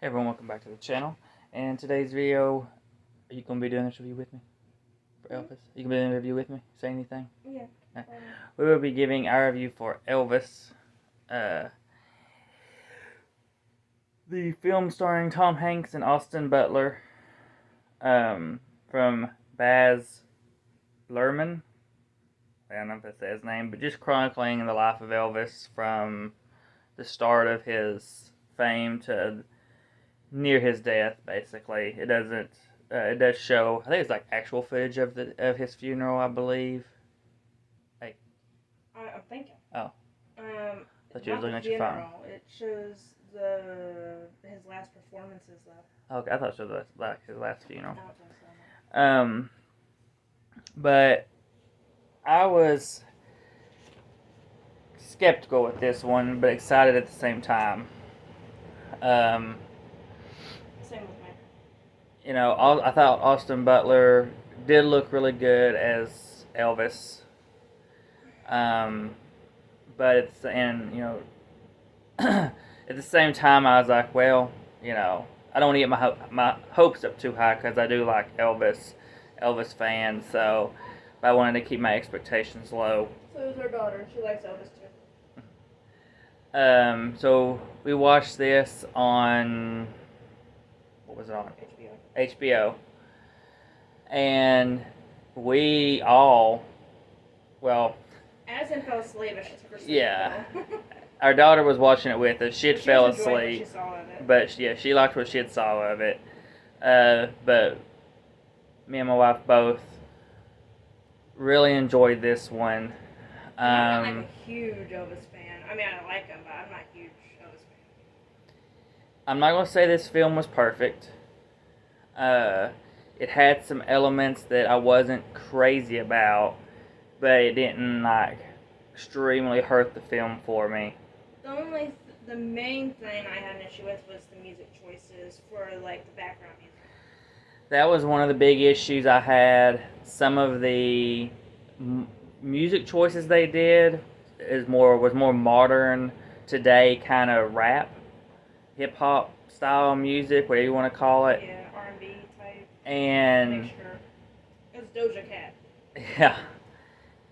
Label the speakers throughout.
Speaker 1: Hey everyone, welcome back to the channel. And today's video, are you going to be doing this review with me for Elvis? Are you going to be doing a review with me? Say anything?
Speaker 2: Yeah.
Speaker 1: We will be giving our review for Elvis. The film starring Tom Hanks and Austin Butler, from Baz Luhrmann. I don't know if that's his name, but just chronicling the life of Elvis from the start of his fame to near his death. Basically, it doesn't. It does show. I think it's like actual footage of his funeral. I believe.
Speaker 2: I'm thinking.
Speaker 1: Oh. Thought you was
Speaker 2: Not the
Speaker 1: looking at your phone.
Speaker 2: funeral. It shows his last performances though.
Speaker 1: Okay, I thought it was like his last funeral.
Speaker 2: I don't think so.
Speaker 1: But I was skeptical with this one, but excited at the same time.
Speaker 2: Same with me.
Speaker 1: You know, I thought Austin Butler did look really good as Elvis. But it's, and you know, at the same time, I was like, well, you know, I don't want to get my hopes up too high because I do like Elvis fan. So I wanted to keep my expectations low.
Speaker 2: So is our daughter. She likes Elvis too.
Speaker 1: So we watched this on, what was it on? HBO. And we all, well,
Speaker 2: Addison fell asleep, but she took her sleep.
Speaker 1: yeah. Our daughter was watching it with us. She had fell asleep.
Speaker 2: What she saw of it.
Speaker 1: But yeah, she liked what she had saw of it. But me and my wife both really enjoyed this one.
Speaker 2: I'm not like a huge Elvis fan. I mean, I like him, but I'm not a huge Elvis fan.
Speaker 1: I'm not going to say this film was perfect. It had some elements that I wasn't crazy about, but it didn't like extremely hurt the film for me.
Speaker 2: The main thing I had an issue with was the music choices for like the background music.
Speaker 1: That was one of the big issues I had. Some of the music choices they did was more modern today, kind of rap, hip hop style music, whatever you want to call it.
Speaker 2: Yeah, R&B type.
Speaker 1: And
Speaker 2: it was Doja Cat.
Speaker 1: Yeah.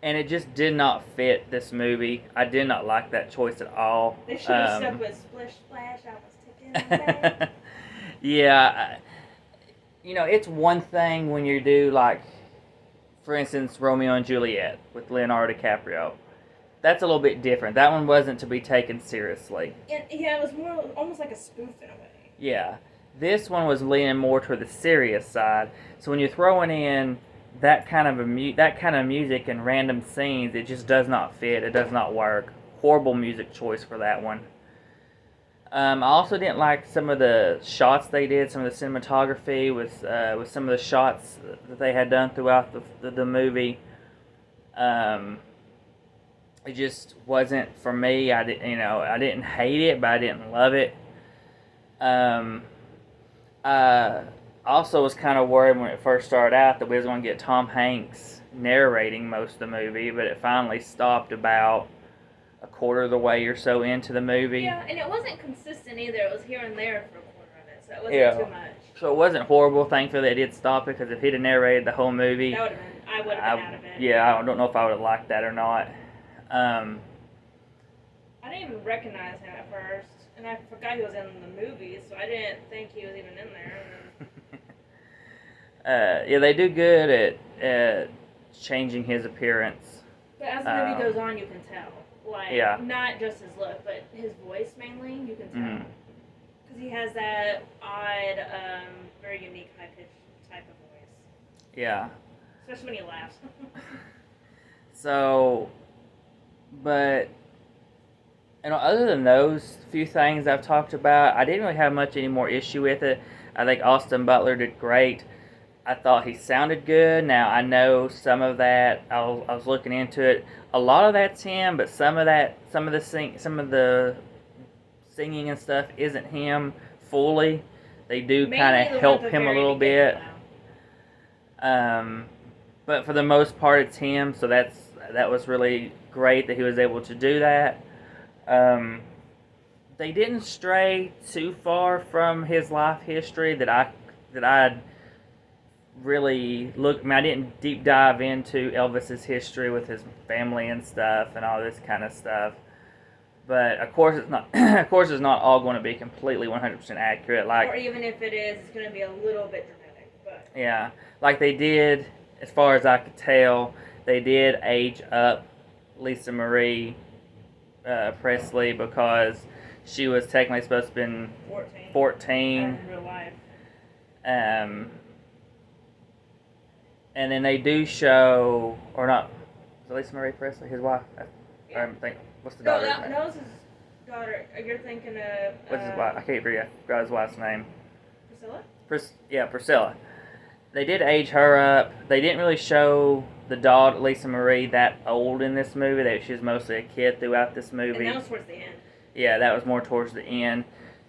Speaker 1: And it just did not fit this movie. I did not like that choice at all.
Speaker 2: They should have stuck with Splish Splash. I was taking
Speaker 1: Yeah. You know, it's one thing when you do, like, for instance, Romeo and Juliet with Leonardo DiCaprio. That's a little bit different. That one wasn't to be taken seriously.
Speaker 2: And, yeah, it was more almost like a spoof in a way.
Speaker 1: Yeah. This one was leaning more toward the serious side. So when you're throwing in that kind of music and random scenes, it just does not fit. It does not work. Horrible music choice for that one. I also didn't like some of the shots they did, some of the cinematography with some of the shots that they had done throughout the movie. It just wasn't for me. I didn't hate it, but I didn't love it. I also was kind of worried when it first started out that we was going to get Tom Hanks narrating most of the movie, but it finally stopped about a quarter of the way or so into the movie.
Speaker 2: Yeah, and it wasn't consistent either. It was here and there for a quarter of it, so it wasn't too much.
Speaker 1: So it wasn't horrible. Thankfully, they did stop it, because if he'd have narrated the whole movie,
Speaker 2: I would have been out of it.
Speaker 1: Yeah, I don't know if I would have liked that or not.
Speaker 2: I didn't even recognize him at first, and I forgot he was in the movie, so I didn't think he was even in there.
Speaker 1: Yeah, they do good at changing his appearance.
Speaker 2: But as the movie goes on, you can tell. Like,
Speaker 1: yeah.
Speaker 2: Not just his look, but his voice mainly, you can tell. Because he has that odd, very unique, high-pitched type of voice.
Speaker 1: Yeah.
Speaker 2: Especially when he laughs.
Speaker 1: So, but, you know, other than those few things I've talked about, I didn't really have much any more issue with it. I think Austin Butler did great. I thought he sounded good. Now, I know some of that, I was looking into it. A lot of that's him, but some of the singing and stuff isn't him fully. They do kind of help him a little bit. But for the most part, it's him, so that was really great that he was able to do that. they didn't stray too far from his life history that I really look. I mean, I didn't deep dive into Elvis's history with his family and stuff and all this kind of stuff. But of course, it's not. Of course, it's not all going to be completely 100% accurate. Like,
Speaker 2: or even if it is, it's going to be a little bit dramatic. But
Speaker 1: yeah, like they did, as far as I could tell, they did age up Lisa Marie Presley because she was technically supposed to have been 14.
Speaker 2: In real life.
Speaker 1: And then they do show, or not, is it Lisa Marie Presley, his wife?
Speaker 2: Yeah.
Speaker 1: I think, what's the daughter's name?
Speaker 2: That was his daughter. You're thinking of...
Speaker 1: What's his wife? I can't forget his wife's name.
Speaker 2: Priscilla?
Speaker 1: Priscilla. They did age her up. They didn't really show the daughter, Lisa Marie, that old in this movie. She was mostly a kid throughout this movie.
Speaker 2: And that was towards the end.
Speaker 1: Yeah, that was more towards the end.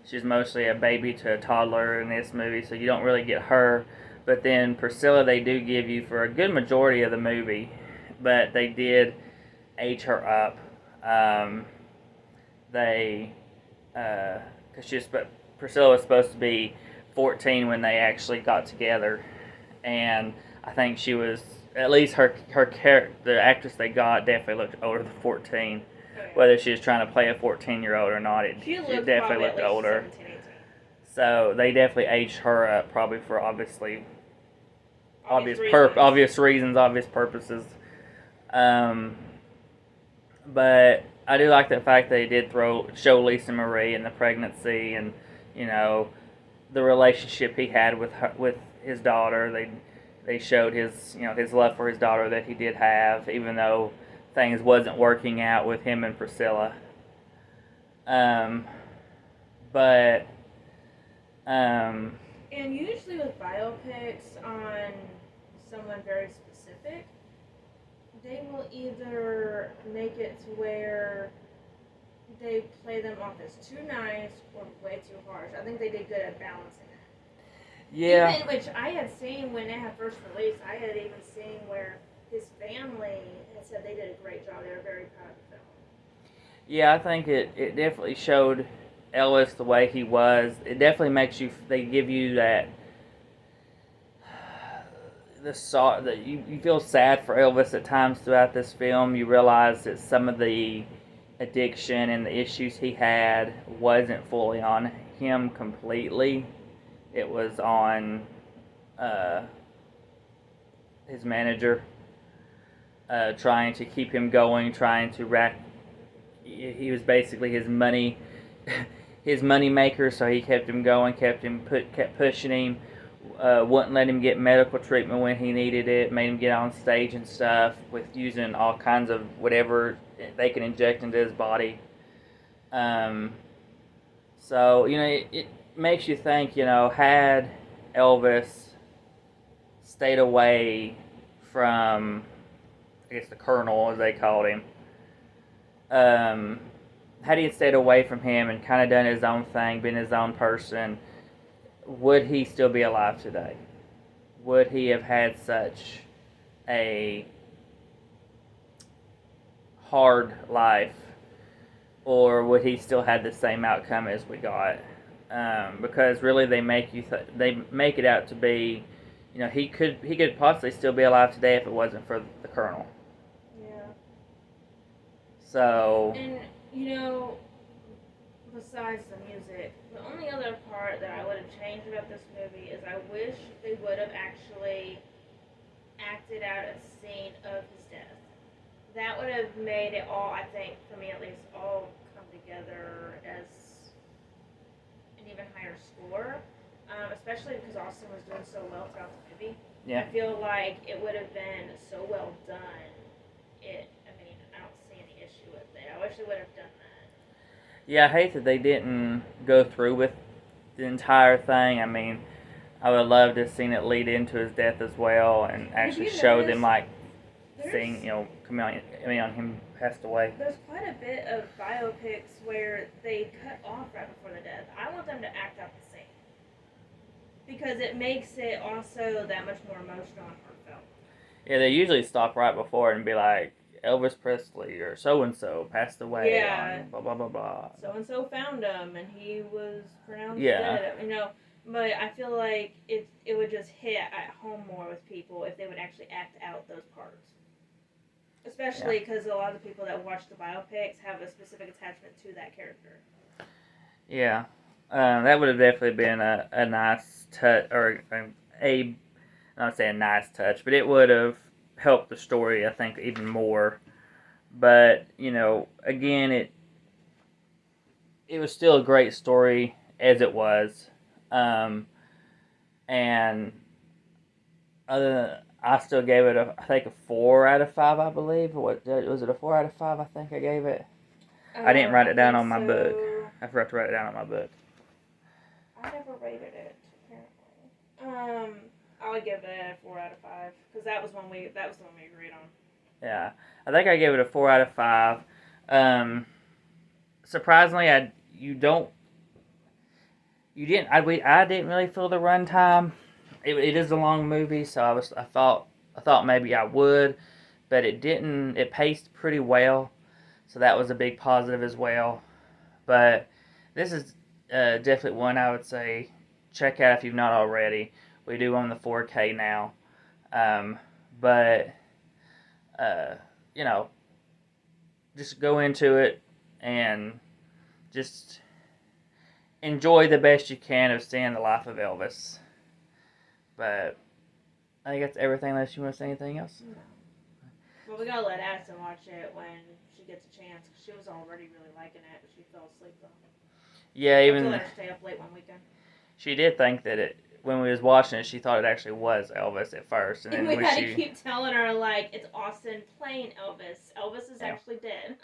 Speaker 1: She's mostly a baby to a toddler in this movie, so you don't really get her. But then Priscilla, they do give you for a good majority of the movie, but they did age her up. Priscilla was supposed to be 14 when they actually got together, and I think she was, at least her character, the actress they got definitely looked older than 14.
Speaker 2: Oh, yeah.
Speaker 1: Whether she was trying to play a 14-year-old or not, it definitely looked older.
Speaker 2: 17, 18.
Speaker 1: So they definitely aged her up, probably for obvious reasons, obvious purposes. But I do like the fact they did show Lisa Marie and the pregnancy, and the relationship he had with his daughter. They showed his love for his daughter that he did have, even though things wasn't working out with him and Priscilla.
Speaker 2: And usually with biopics on someone very specific, they will either make it to where they play them off as too nice or way too harsh. I think they did good at balancing it.
Speaker 1: Yeah.
Speaker 2: Even which I had seen when it had first released, I had even seen where his family had said they did a great job. They were very proud of the film.
Speaker 1: Yeah, I think it definitely showed Elvis the way he was. It definitely makes you. They give you that. That you feel sad for Elvis at times throughout this film. You realize that some of the addiction and the issues he had wasn't fully on him completely. It was on his manager trying to keep him going, trying to rack. He was basically his money maker, so he kept him going, kept pushing him. Wouldn't let him get medical treatment when he needed it, made him get on stage and stuff with using all kinds of whatever they can inject into his body. So, it makes you think, had Elvis stayed away from, I guess, the Colonel, as they called him, had he stayed away from him and kind of done his own thing, been his own person, would he still be alive today? Would he have had such a hard life, or would he still have the same outcome as we got? Because really, they make it out to be, he could possibly still be alive today if it wasn't for the Colonel.
Speaker 2: Yeah.
Speaker 1: So.
Speaker 2: And besides the music, the only other part that I would have changed about this movie is I wish they would have actually acted out a scene of his death. That would have made it all, I think, for me at least, all come together as an even higher score. Especially because Austin was doing so well throughout the movie.
Speaker 1: Yeah.
Speaker 2: I feel like it would have been so well done. I don't see any issue with it. I wish they would have done that.
Speaker 1: Yeah, I hate that they didn't go through with the entire thing. I mean, I would love to have seen it lead into his death as well, and actually show them seeing, coming on him passed away.
Speaker 2: There's quite a bit of biopics where they cut off right before the death. I want them to act out the scene because it makes it also that much more emotional and heartfelt.
Speaker 1: Yeah, they usually stop right before it and be like, Elvis Presley or so and so passed away
Speaker 2: Yeah,
Speaker 1: on blah blah blah blah.
Speaker 2: so and so found him and he was pronounced
Speaker 1: Yeah,
Speaker 2: dead. You know, but I feel like it would just hit at home more with people if they would actually act out those parts.
Speaker 1: yeah,
Speaker 2: Especially because a lot of the people that watch the biopics have a specific attachment to that character.
Speaker 1: yeah. That would have definitely been a nice touch, or a not say a nice touch, but it would have helped the story, I think, even more. But again, it was still a great story as it was, and I still gave it I think a 4 out of 5, I believe. What was it? A 4 out of 5? I think I gave it. I didn't write
Speaker 2: I
Speaker 1: it down
Speaker 2: think
Speaker 1: on my book.
Speaker 2: so.
Speaker 1: I forgot to write it down on my book.
Speaker 2: I never rated it apparently. I would give it a 4 out of 5 because that was the one we agreed on.
Speaker 1: Yeah, I think I gave it a 4 out of 5. Surprisingly, I didn't really feel the runtime. It is a long movie, so I thought maybe I would, but it didn't. It paced pretty well, so that was a big positive as well. But this is definitely one I would say check out if you've not already. We do own the 4K now, but uh, you know, just go into it and just enjoy the best you can of seeing the life of Elvis. But I think that's everything. Unless you want to say anything else.
Speaker 2: No. But we gotta let Addison watch it when she gets a chance because she was already really liking it, but she fell asleep though.
Speaker 1: Yeah,
Speaker 2: I have to
Speaker 1: even
Speaker 2: let her stay up late one weekend.
Speaker 1: she did think that when we was watching it, she thought it actually was Elvis at first, and
Speaker 2: And
Speaker 1: then
Speaker 2: we
Speaker 1: when
Speaker 2: had to
Speaker 1: she
Speaker 2: keep telling her like it's Austin playing Elvis. Elvis is
Speaker 1: yeah.
Speaker 2: actually dead.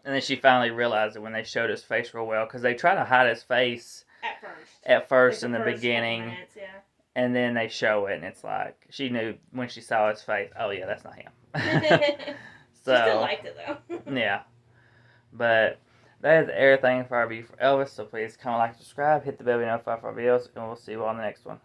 Speaker 1: And then she finally realized it when they showed his face real well, because they try to hide his face
Speaker 2: At first.
Speaker 1: at first
Speaker 2: Like
Speaker 1: in
Speaker 2: the
Speaker 1: the
Speaker 2: first couple
Speaker 1: beginning,
Speaker 2: minutes, yeah.
Speaker 1: and then they show it, and it's like she knew when she saw his face. Oh yeah, that's not him.
Speaker 2: She still
Speaker 1: So
Speaker 2: liked it though.
Speaker 1: yeah, but that is everything for our review for Elvis. So please comment, like, subscribe, hit the bell to be notified for our videos, and we'll see you all in the next one.